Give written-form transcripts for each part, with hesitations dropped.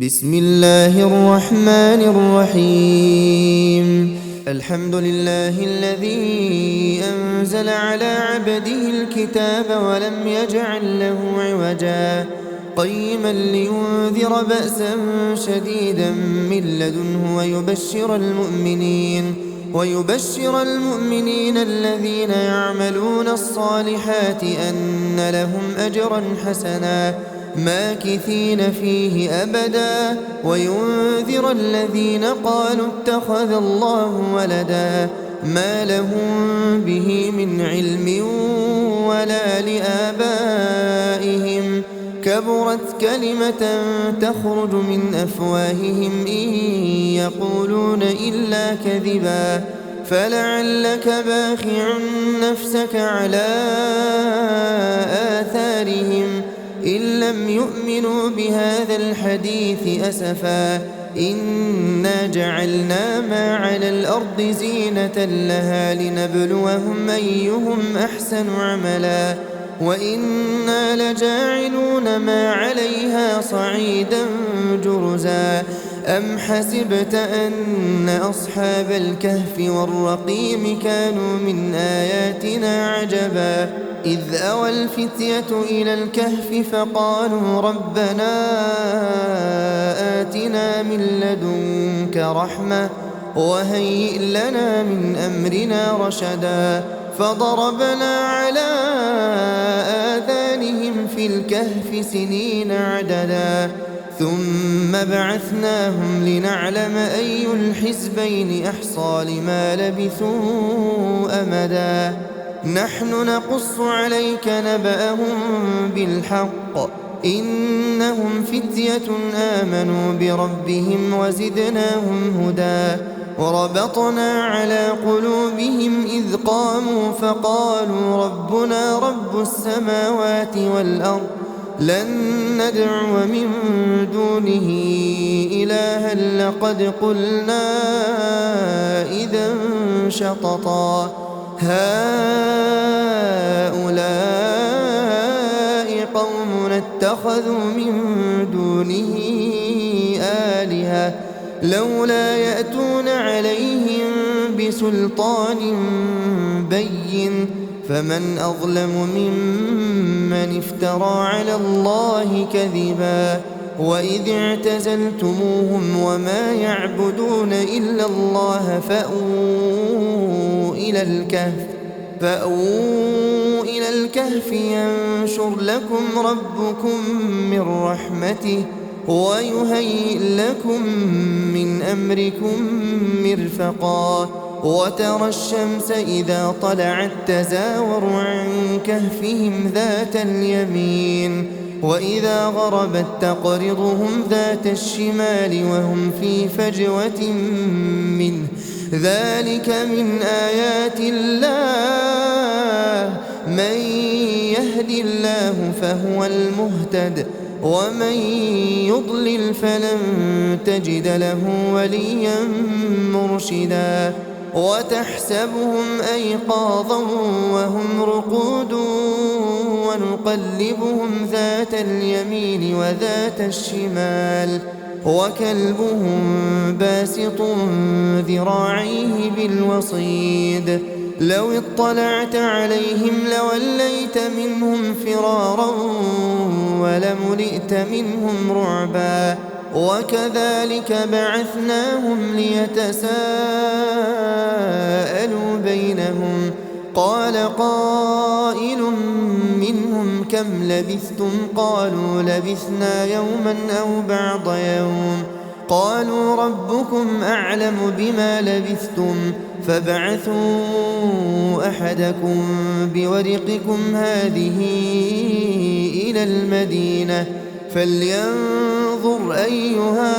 بسم الله الرحمن الرحيم. الحمد لله الذي أنزل على عبده الكتاب ولم يجعل له عوجا قيما لينذر بأسا شديدا من لدنه ويبشر المؤمنين الذين يعملون الصالحات أن لهم أجرا حسنا ماكثين فيه أبدا وينذر الذين قالوا اتخذ الله ولدا ما لهم به من علم ولا لآبائهم كبرت كلمة تخرج من أفواههم إن يقولون إلا كذبا فلعلك باخع نفسك على آثارهم إن لم يؤمنوا بهذا الحديث أسفا إنا جعلنا ما على الأرض زينة لها لنبلوهم أيهم أحسن عملا وإنا لجاعلون ما عليها صعيدا جرزا أم حسبت أن أصحاب الكهف والرقيم كانوا من آياتنا عجبا إذ أوى الفتية إلى الكهف فقالوا ربنا آتنا من لدنك رحمة وهيئ لنا من أمرنا رشدا فضربنا على آذانهم في الكهف سنين عددا ثم بعثناهم لنعلم أي الحزبين أحصى لما لبثوا أمدا نحن نقص عليك نبأهم بالحق إنهم فتية آمنوا بربهم وزدناهم هدى وربطنا على قلوبهم إذ قاموا فقالوا ربنا رب السماوات والأرض لن ندعو من دونه إلها لقد قلنا إذا شططا هؤلاء قومنا اتخذوا من دونه آلهة لولا يأتون عليهم بسلطان بين فمن أظلم ممن افترى على الله كذبا وإذ اعتزلتموهم وما يعبدون إلا الله فأووا إلى الكهف ينشر لكم ربكم من رحمته ويهيئ لكم من أمركم مرفقا وترى الشمس إذا طلعت تزاور عن كهفهم ذات اليمين وإذا غربت تقرضهم ذات الشمال وهم في فجوة منه ذلك من آيات الله من يهد الله فهو المهتد ومن يضلل فلن تجد له وليا مرشدا وتحسبهم أيقاظا وهم رقود ونقلبهم ذات اليمين وذات الشمال وكلبهم باسط ذراعيه بالوصيد لو اطلعت عليهم لوليت منهم فرارا ولملئت منهم رعبا وكذلك بعثناهم ليتساءلوا بينهم قال قائل منهم كم لبثتم قالوا لبثنا يوما أو بعض يوم قالوا ربكم أعلم بما لبثتم فابعثوا أحدكم بورقكم هذه إلى المدينة فلينظر أيها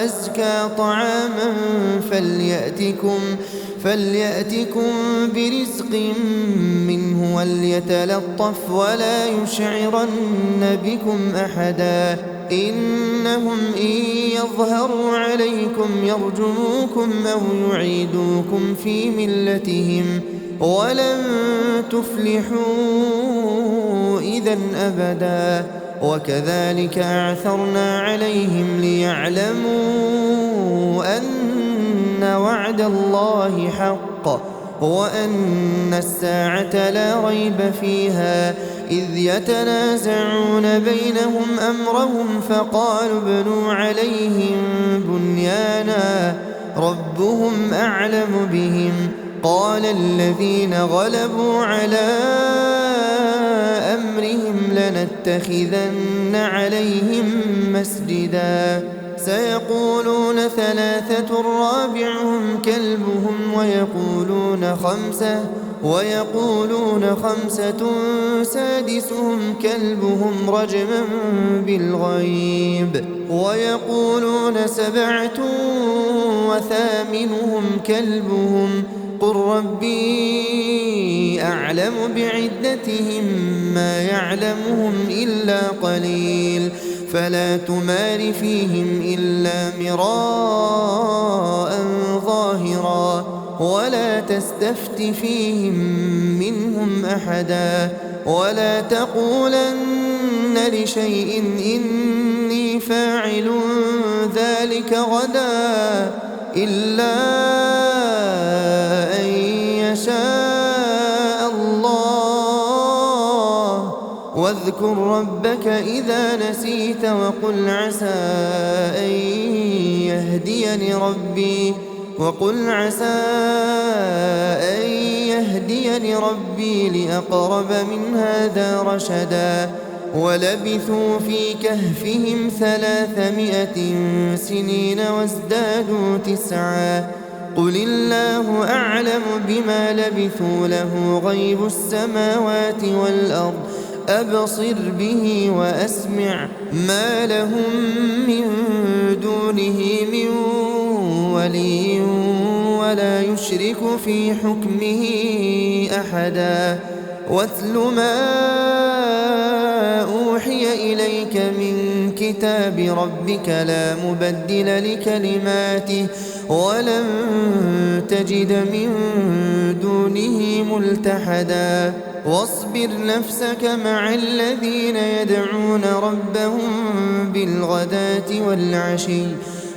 أزكى طعاما فليأتكم برزق منه وليتلطف ولا يشعرن بكم أحدا إنهم إن يظهروا عليكم يرجموكم أو يعيدوكم في ملتهم ولن تفلحوا إذا أبدا وكذلك أعثرنا عليهم ليعلموا أن وعد الله حق وأن الساعة لا ريب فيها إذ يتنازعون بينهم أمرهم فقالوا ابنوا عليهم بنيانا ربهم أعلم بهم قال الذين غلبوا على أمرهم لنتخذن عليهم مسجدا سيقولون ثلاثة رابعهم كلبهم ويقولون خمسة سادسهم كلبهم رجما بالغيب ويقولون سبعة وثامنهم كلبهم قل ربي أعلم بعدتهم ما يعلمهم إلا قليل فلا تمار فيهم إلا مراء ظاهرا ولا تستفت فيهم منهم أحدا ولا تقولن لشيء إني فاعل ذلك غدا إلا أن يشاء الله واذكر ربك إذا نسيت وقل عسى أن يهديني ربي لأقرب من هذا رشدا ولبثوا في كهفهم 300 سنين وازدادوا 9 قل الله أعلم بما لبثوا له غيب السماوات والأرض أبصر به وأسمع ما لهم من دونه من ولي ولا يشرك في حكمه أحدا واتل ما أوحي إليك من كتاب ربك لا مبدل لكلماته ولن تجد من دونه ملتحدا واصبر نفسك مع الذين يدعون ربهم بالغداة والعشي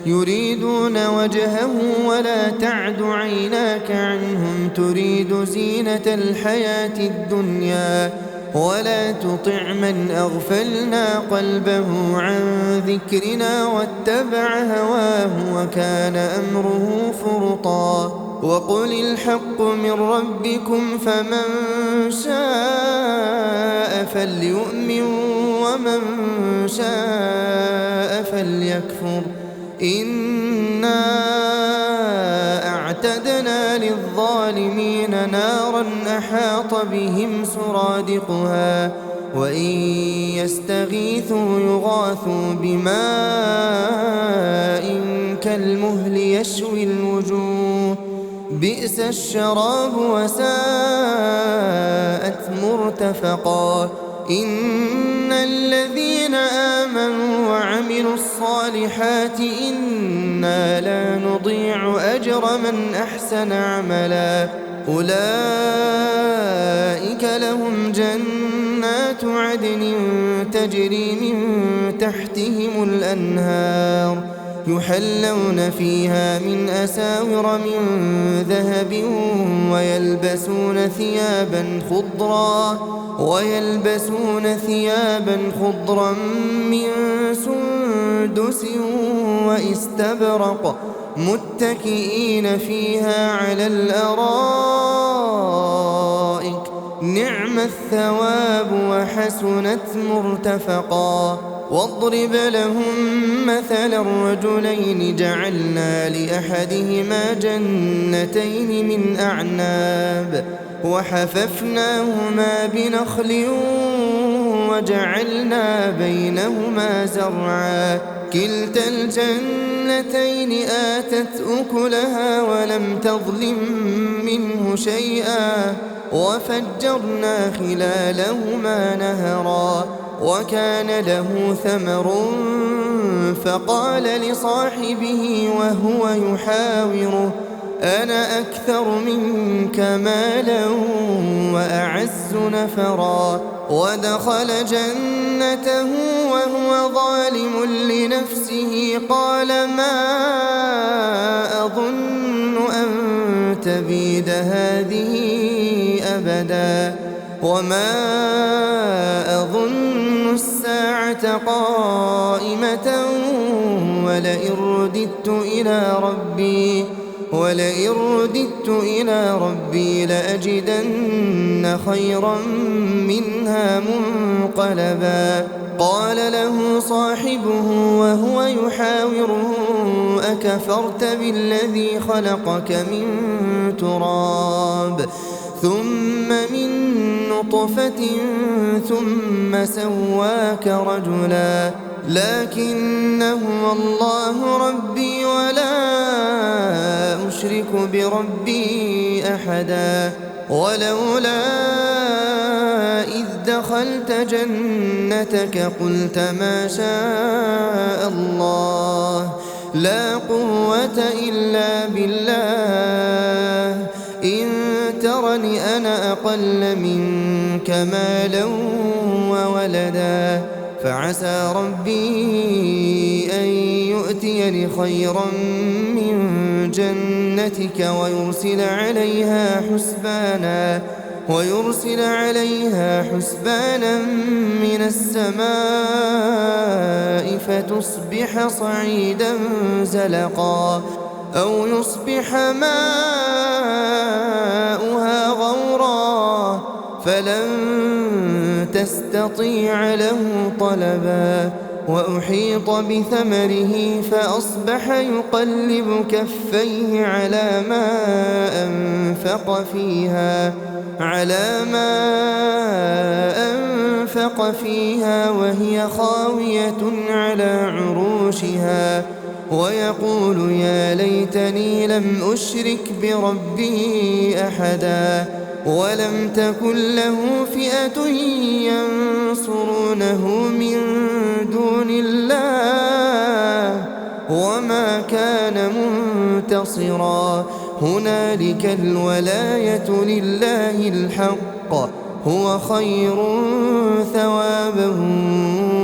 يريدون وجهه ولا تعد عيناك عنهم تريد زينة الحياة الدنيا ولا تطع من أغفلنا قلبه عن ذكرنا واتبع هواه وكان أمره فرطا وقل الحق من ربكم فمن شاء فليؤمن ومن شاء فليكفر إنا أعتدنا للظالمين نارا أحاط بهم سرادقها وإن يستغيثوا يغاثوا بماء كالمهل يشوي الوجوه بئس الشراب وساءت مرتفقا إن الذين آمنوا وعملوا الصالحات إنا لا نضيع أجر من أحسن عملا أولئك لهم جنات عدن تجري من تحتهم الأنهار يحلون فيها من أساور من ذهب ويلبسون ثيابا خضرا من سندس واستبرق متكئين فيها على الأرائك نعم الثواب وحسنت مرتفقا واضرب لهم مثل الرجلين جعلنا لأحدهما جنتين من أعناب وحففناهما بنخل وجعلنا بينهما زرعا كلتا الجنتين آتت أكلها ولم تظلم منه شيئا وفجرنا خلالهما نهرا وكان له ثمر فقال لصاحبه وهو يحاوره أنا أكثر منك مالا وأعز نفرا ودخل جنته وهو ظالم لنفسه قال ما أظن أن تبيد هذه أبدا وما أظن الساعة قائمة ولئن رددت إلى ربي لأجدن خيرا منها منقلبا قال له صاحبه وهو يحاوره أكفرت بالذي خلقك من تراب ثم من نطفة ثم سواك رجلا لكن هو الله ربي ولا أشرك بربي أحدا ولولا إذ دخلت جنتك قلت ما شاء الله لا قوة إلا بالله إن ترني أنا أقل منك مالا وولدا فعسى ربي أن يؤتيني خيرا من جنتك ويرسل عليها حسبانا من السماء فتصبح صعيدا زلقا أو يصبح ماؤها غورا فلن تستطيع له طلبا وأحيط بثمره فأصبح يقلب كفيه على ما أنفق فيها وهي خاوية على عروشها ويقول يا ليتني لم أشرك بربي أحدا ولم تكن له فئة ينصرونه من دون الله وما كان منتصرا هنالك الولاية لله الحق هو خير ثوابا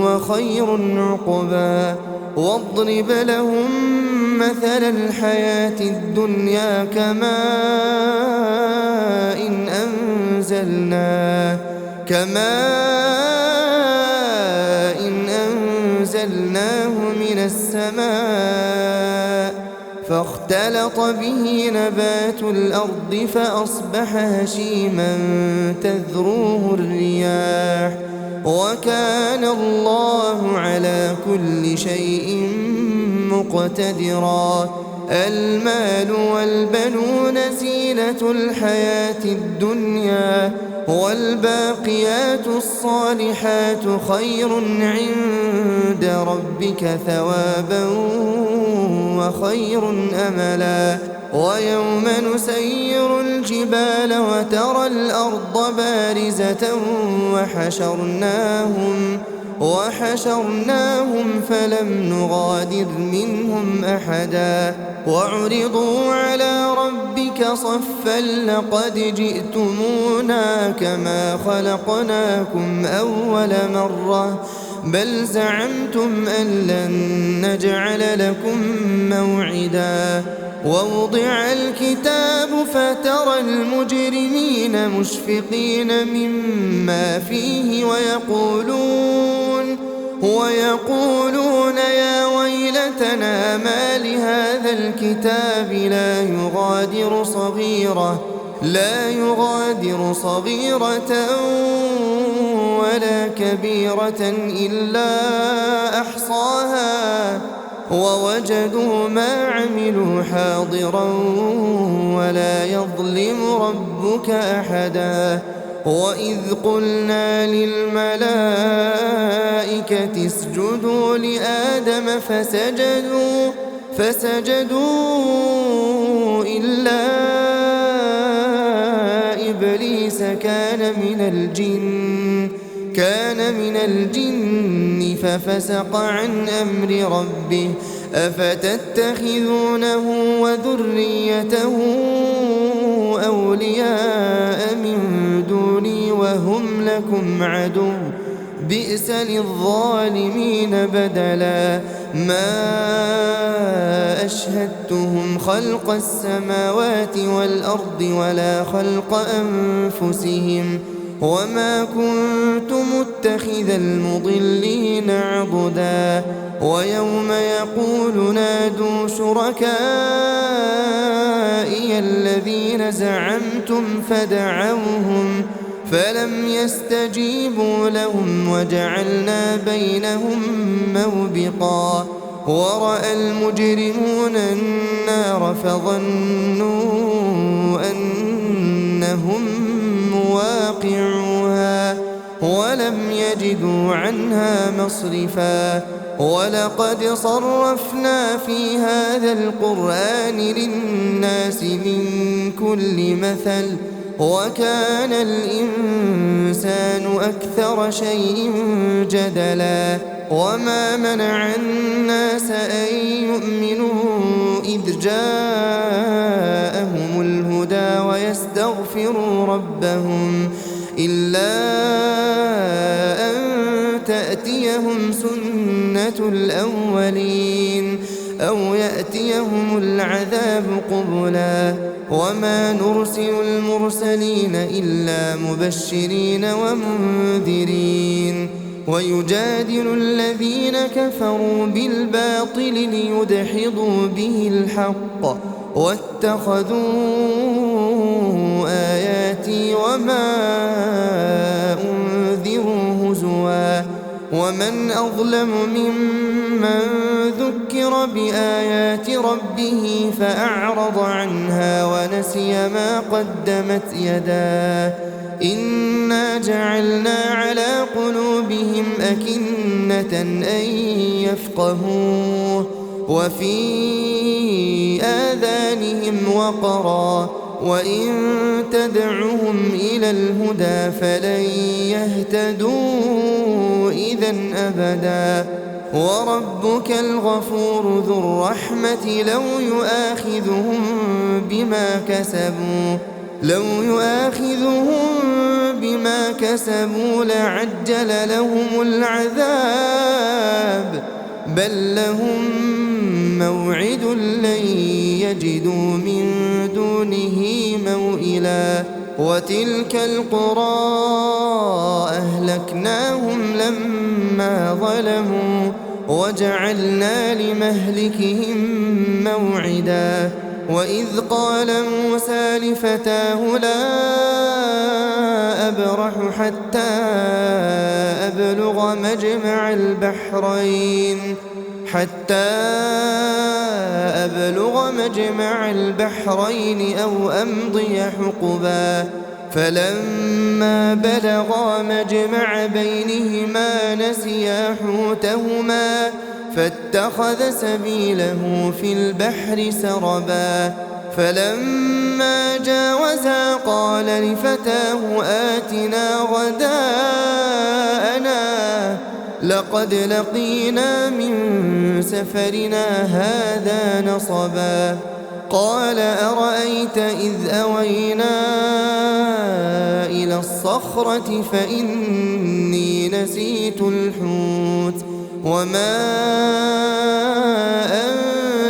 وخير عقبا واضرب لهم مثل الحياة الدنيا كماء أنزلناه من السماء فاختلط به نبات الأرض فأصبح هشيما تذروه الرياح وكان الله على كل شيء مقتدرا المال والبنون زينة الحياة الدنيا والباقيات الصالحات خير عند ربك ثوابا وخير أملا ويوم نسير الجبال وترى الأرض بارزة وحشرناهم فلم نغادر منهم أحدا وعرضوا على ربك صفا لقد جئتمونا كما خلقناكم أول مرة بل زعمتم أن لن نجعل لكم موعدا ووضع الكتاب فترى المجرمين مشفقين مما فيه ويقولون يا ويلتنا ما لهذا الكتاب لا يغادر صغيرة ولا كبيرة إلا أحصاها ووجدوا ما عملوا حاضرا ولا يظلم ربك أحدا وإذ قلنا للملائكة اسجدوا لآدم فسجدوا إلا إبليس كان من الجن ففسق عن أمر ربه أفتتخذونه وذريته أولياء من دوني وهم لكم عدو بئس للظالمين بدلا ما أشهدتهم خلق السماوات والأرض ولا خلق أنفسهم وما كنت متخذ المضلين عضدا ويوم يقول نادوا شركائي الذين زعمتم فدعوهم فلم يستجيبوا لهم وجعلنا بينهم موبقا ورأى المجرمون النار فظنوا أنهم مواقعوها ولم يجدوا عنها مصرفا ولقد صرفنا في هذا القرآن للناس من كل مثل وكان الإنسان أكثر شيء جدلا وما منع الناس أن يؤمنوا إذ جاءهم الهدى ويستغفروا ربهم إلا أن تأتيهم سنة الأولين أو يأتيهم العذاب قبلا وما نرسل المرسلين إلا مبشرين ومنذرين ويجادل الذين كفروا بالباطل ليدحضوا به الحق واتخذوا آياتي وما أنذروا هزوا ومن أظلم ممن ذكر بآيات ربه فأعرض عنها ونسي ما قدمت يداه إنا جعلنا على قلوبهم أكنة أن يفقهوه وفي آذانهم وقرا وإن تدعهم إلى الهدى فلن يهتدوا إذا أبدا وربك الغفور ذو الرحمة لو يؤاخذهم بما كسبوا لعجل لهم العذاب بل لهم موعد لن يجدوا من دونه موئلا وتلك القرى أهلكناهم لما ظلموا وجعلنا لمهلكهم موعدا وإذ قال موسى لفتاه لا أبرح حتى أبلغ مجمع البحرين أو أمضي حقبا فلما بلغا مجمع بينهما نسيا حوتهما فاتخذ سبيله في البحر سربا فلما جاوزا قال لفتاه آتنا غداءنا لقد لقينا من سفرنا هذا نصبا قال أرأيت إذ أوينا إلى الصخرة فإني نسيت الحوت وما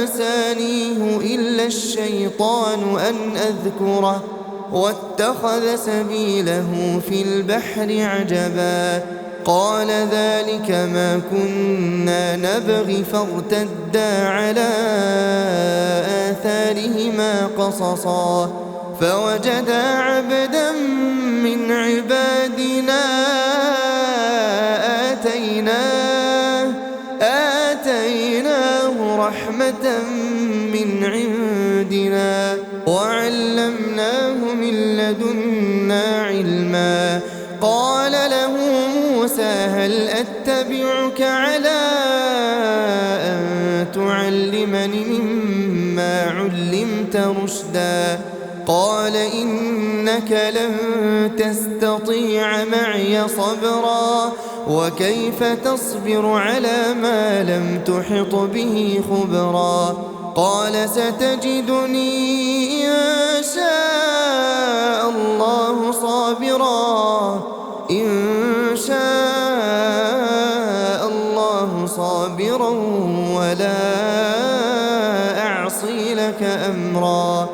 أنسانيه إلا الشيطان أن أذكره واتخذ سبيله في البحر عجبا قال ذلك ما كنا نبغي فارتدا على آثارهما قصصا فوجدا عبدا من عبادنا آتيناه رحمة من عندنا وعلمناه من لدنا علما قال له موسى هل أتبعك على أن تعلمني مما علمت رشدا قال إنك لن تستطيع معي صبرا وكيف تصبر على ما لم تحط به خبرا قال ستجدني إن شاء الله صابرا صابرا ولا أعصي لك أمرا.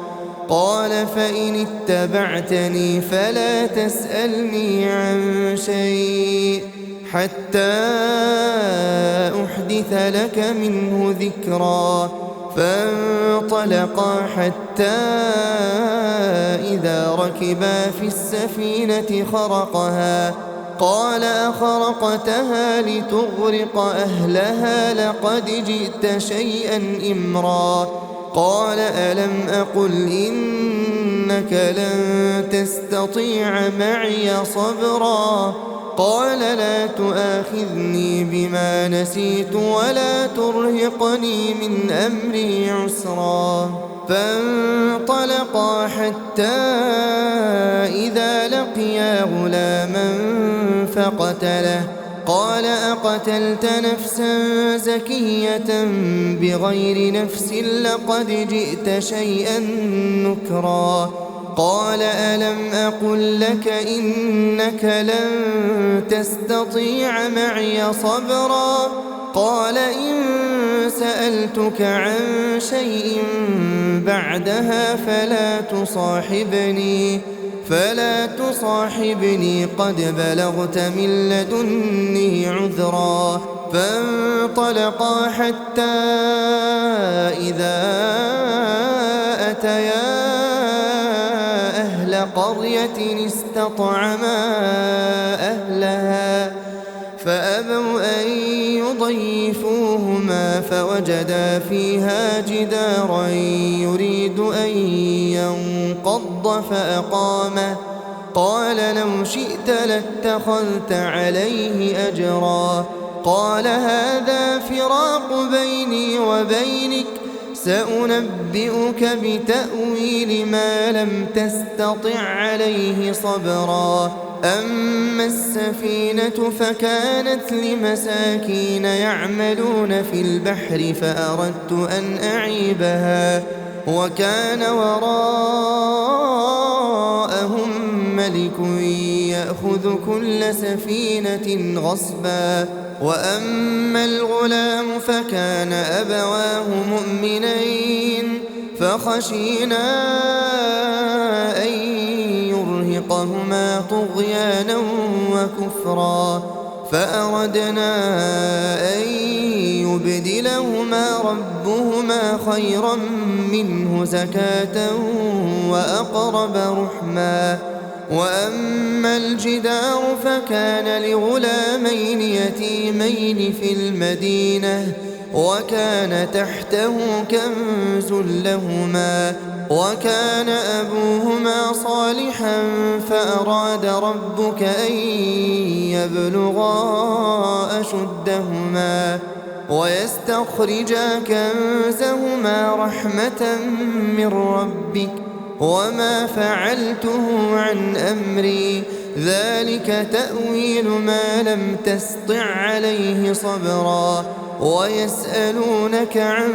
قال فإن اتبعتني فلا تسألني عن شيء حتى أحدث لك منه ذكرا. فانطلقا حتى إذا ركبا في السفينة خرقها قال أخرقتها لتغرق أهلها لقد جئت شيئا إمرا. قال ألم أقل إنك لن تستطيع معي صبرا. قال لا تؤاخذني بما نسيت ولا ترهقني من أمري عسرا. فانطلقا حتى إذا لقيا غلاما فقتله قال أقتلت نفسا زكية بغير نفس لقد جئت شيئا نكرا. قال ألم أقل لك إنك لن تستطيع معي صبرا. قال إن سألتك عن شيء بعدها فلا تصاحبني قد بلغت من لدني عذرا. فانطلقا حتى إذا أتيا أهل قرية استطعما أهلها فأبوا أن يضيفوهما فوجدا فيها جدارا يريد أن ينقض فأقامه. قال لو شئت لاتخذت عليه أجرا. قال هذا فراق بيني وبينك سأنبئك بتأويل ما لم تستطع عليه صبرا. أما السفينة فكانت لمساكين يعملون في البحر فأردت أن أعيبها وكان وراءهم ملك يأخذ كل سفينة غصبا. وأما الغلام فكان أبواه مؤمنين فخشينا أن يرهقهما طغيانا وكفرا فأردنا أن يبدلهما ربهما خيرا منه زكاة وأقرب رحما. وأما الجدار فكان لغلامين يتيمين في المدينة وكان تحته كنز لهما وكان أبوهما صالحا فأراد ربك أن يبلغا أشدهما ويستخرجا كنزهما رحمة من ربك وما فعلته عن أمري ذلك تأويل ما لم تسطع عليه صبرا. ويسألونك عن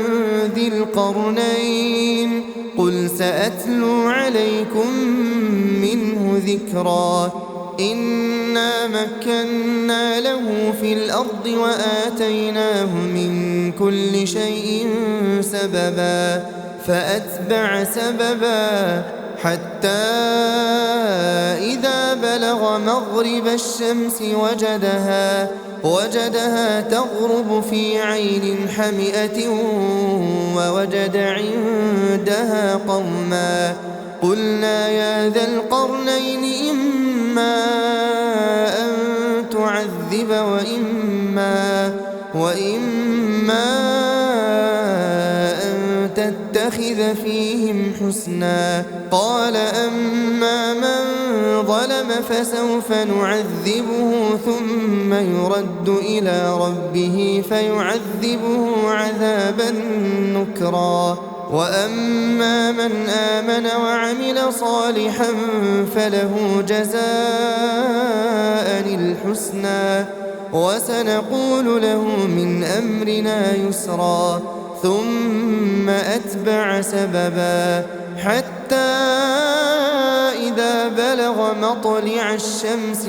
ذي القرنين قل سأتلو عليكم منه ذكرا. إنا مكنا له في الأرض وآتيناه من كل شيء سببا فأتبع سببا حتى إذا بلغ مغرب الشمس وجدها تغرب في عين حمئة ووجد عندها قوما قلنا يا ذا القرنين إما أن تعذب وإما أن تتخذ فيهم حسنا. قال أما من ظلم فسوف نعذبه ثم يرد إلى ربه فيعذبه عذابا نكرا. وأما من آمن وعمل صالحا فله جزاء الحسنى وسنقول له من أمرنا يسرا. ثم أتبع سببا حتى إذا بلغ مطلع الشمس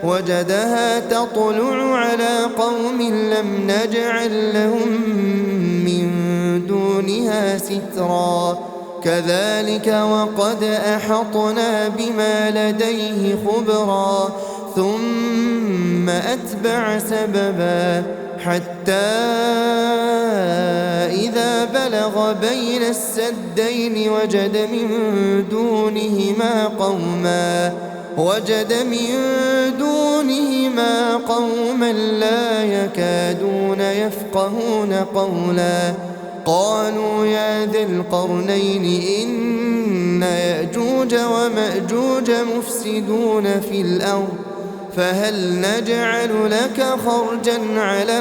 وجدها تطلع على قوم لم نجعل لهم من دونها سترا كذلك وقد أحطنا بما لديه خبرا ثم أتبع سببا حتى إذا بلغ بين السدين وجد من دونهما قوما لا يكادون يفقهون قولا قالوا يا ذا القرنين إن يأجوج ومأجوج مفسدون في الأرض فهل نجعل لك خرجا على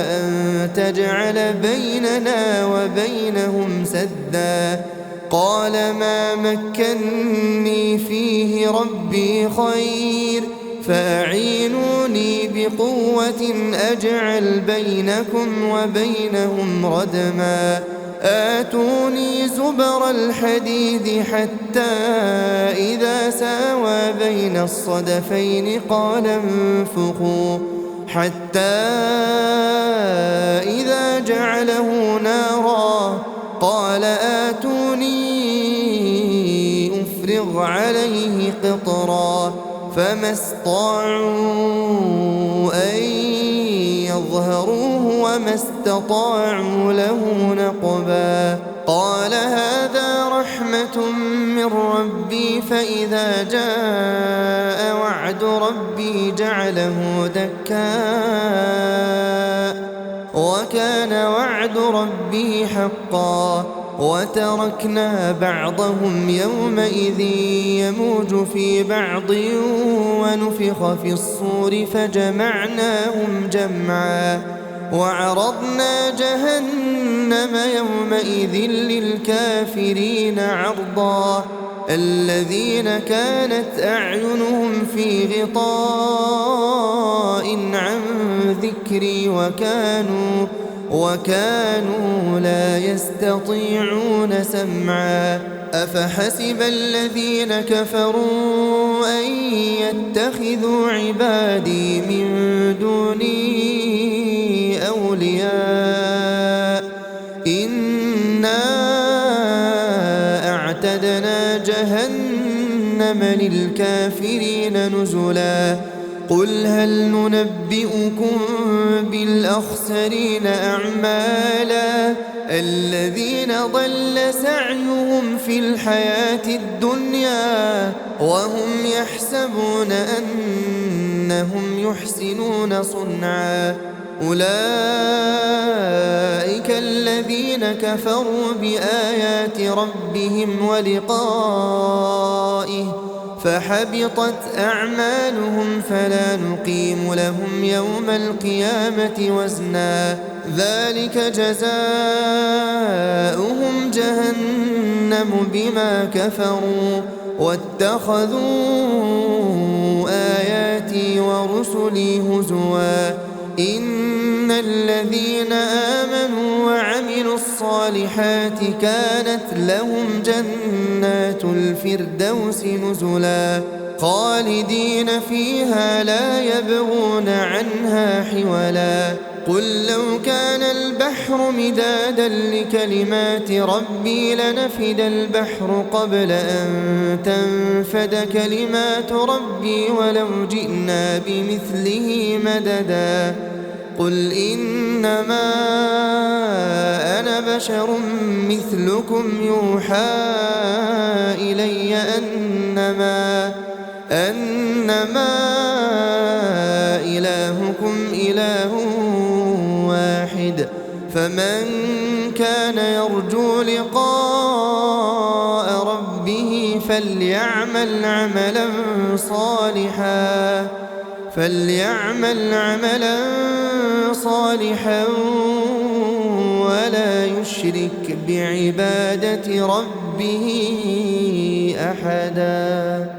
أن تجعل بيننا وبينهم سدا قال ما مكني فيه ربي خير فأعينوني بقوة أجعل بينكم وبينهم ردما آتوني زبر الحديد حتى إذا ساوى بين الصدفين قال انفخوا حتى إذا جعله نارا قال آتوني أفرغ عليه قطرا فما استطاعوا أن يظهروه وما استطاعوا له نقبا قال هذا رحمة من ربي فإذا جاء وعد ربي جعله دكاء وكان وعد ربي حقا وتركنا بعضهم يومئذ يموج في بعض ونفخ في الصور فجمعناهم جمعا وعرضنا جهنم يومئذ للكافرين عرضا الذين كانت أعينهم في غطاء عن ذكري وكانوا لا يستطيعون سمعا أفحسب الذين كفروا أن يتخذوا عبادي من دوني أولياء إنا أعتدنا جهنم للكافرين نزلا قل هل ننبئكم بالأخسرين أعمالا الذين ضل سعيهم في الحياة الدنيا وهم يحسبون أنهم يحسنون صنعا أولئك الذين كفروا بآيات ربهم ولقائه فحبطت أعمالهم فلا نقيم لهم يوم القيامة وزنا ذلك جزاؤهم جهنم بما كفروا واتخذوا آياتي ورسلي هزوا إن الذين آمنوا وعملوا الصالحات كانت لهم جنات الفردوس نزلا خالدين فيها لا يبغون عنها حولا قل لو كان البحر مدادا لكلمات ربي لنفد البحر قبل أن تنفد كلمات ربي ولو جئنا بمثله مددا قل إنما أنا بشر مثلكم يوحى إلي أنما إلهكم إله واحد فمن كان يرجو لقاء ربه فليعمل عملا صالحا ولا يشرك بعبادة ربه أحدا.